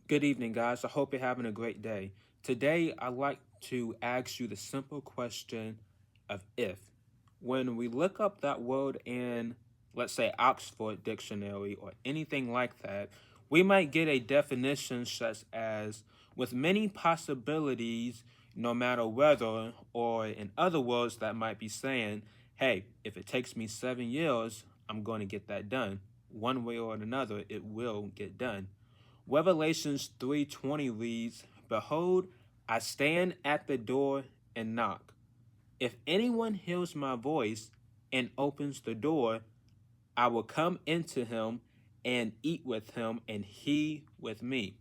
Good evening, guys. I hope you're having a great day. Today, I'd like to ask you the simple question of if. When we look up that word in, let's say, Oxford Dictionary or anything like that, we might get a definition such as with many possibilities, no matter whether, or in other words, that might be saying, hey, if it takes me 7 years, I'm going to get that done. One way or another, it will get done. Revelations 3:20 reads, Behold, I stand at the door and knock. If anyone hears my voice and opens the door, I will come into him and eat with him and he with me.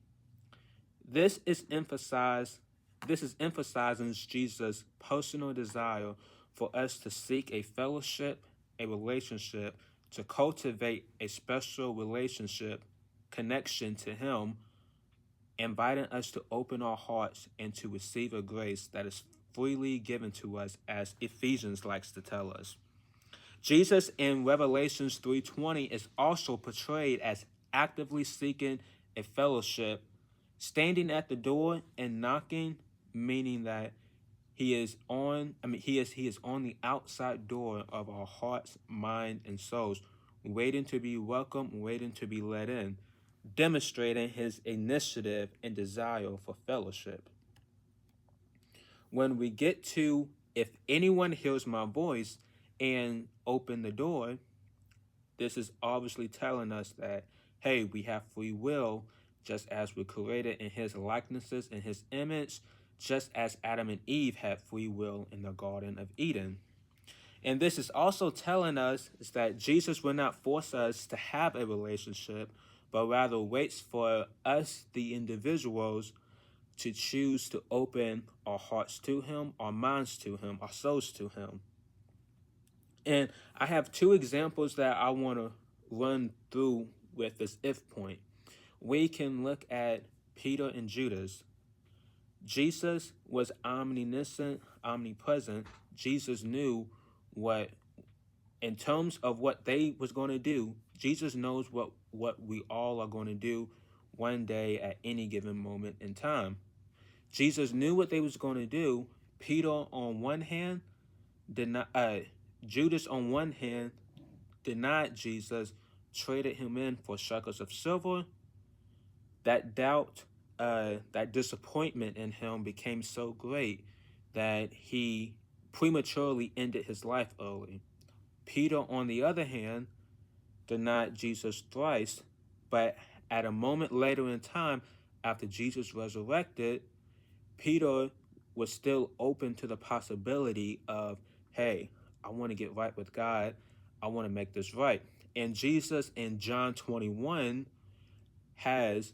This is emphasized this is emphasizing Jesus' personal desire for us to seek a fellowship, a relationship, to cultivate a special relationship, connection to him, inviting us to open our hearts and to receive a grace that is freely given to us, as Ephesians likes to tell us. Jesus in Revelations 3:20 is also portrayed as actively seeking a fellowship, standing at the door and knocking, meaning that he is on the outside door of our hearts, mind, and souls, waiting to be welcomed, waiting to be let in, demonstrating his initiative and desire for fellowship. When we get to, if anyone hears my voice and open the door, this is obviously telling us that, hey, we have free will, just as we're created in his likenesses, in his image, just as Adam and Eve had free will in the Garden of Eden. And this is also telling us is that Jesus will not force us to have a relationship, but rather waits for us, the individuals, to choose to open our hearts to him, our minds to him, our souls to him. And I have two examples that I want to run through with this if point. We can look at Peter and Judas. Jesus was omniscient, omnipresent. Jesus knew what, in terms of what they was going to do, Jesus knows what we all are going to do one day at any given moment in time. Jesus knew what they was going to do. Peter on one hand did not. Judas on one hand denied Jesus, traded him in for shekels of silver. That doubt, that disappointment in him became so great that he prematurely ended his life early. Peter, on the other hand, denied Jesus thrice, but at a moment later in time, after Jesus resurrected, Peter was still open to the possibility of, hey, I want to get right with God. I want to make this right. And Jesus in John 21 has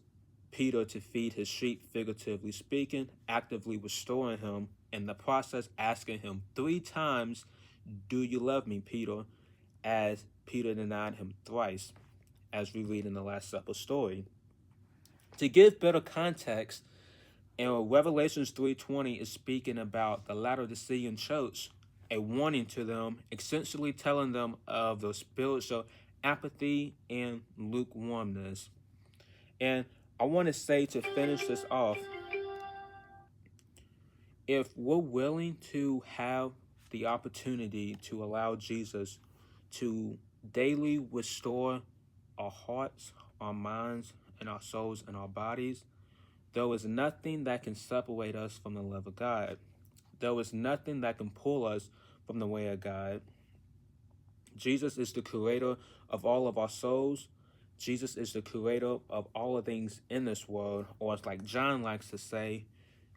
Peter to feed his sheep, figuratively speaking, actively restoring him, in the process asking him 3 times, do you love me, Peter? As Peter denied him thrice, as we read in the Last Supper story. To give better context, and Revelations 3:20 is speaking about the Laodicean church, a warning to them, essentially telling them of the spiritual apathy and lukewarmness. And I want to say, to finish this off, if we're willing to have the opportunity to allow Jesus to daily restore our hearts, our minds, and our souls and our bodies, there is nothing that can separate us from the love of God. There is nothing that can pull us from the way of God. Jesus is the creator of all of our souls. Jesus is the creator of all the things in this world, or it's like John likes to say,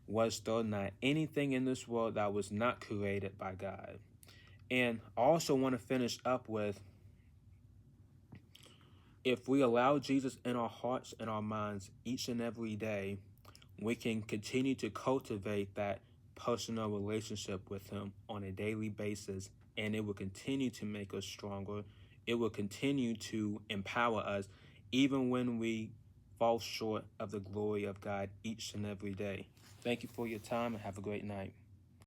was there not anything in this world that was not created by God? And I also want to finish up with, if we allow Jesus in our hearts and our minds each and every day, we can continue to cultivate that personal relationship with him on a daily basis, and it will continue to make us stronger. It will continue to empower us even when we fall short of the glory of God each and every day. Thank you for your time and have a great night.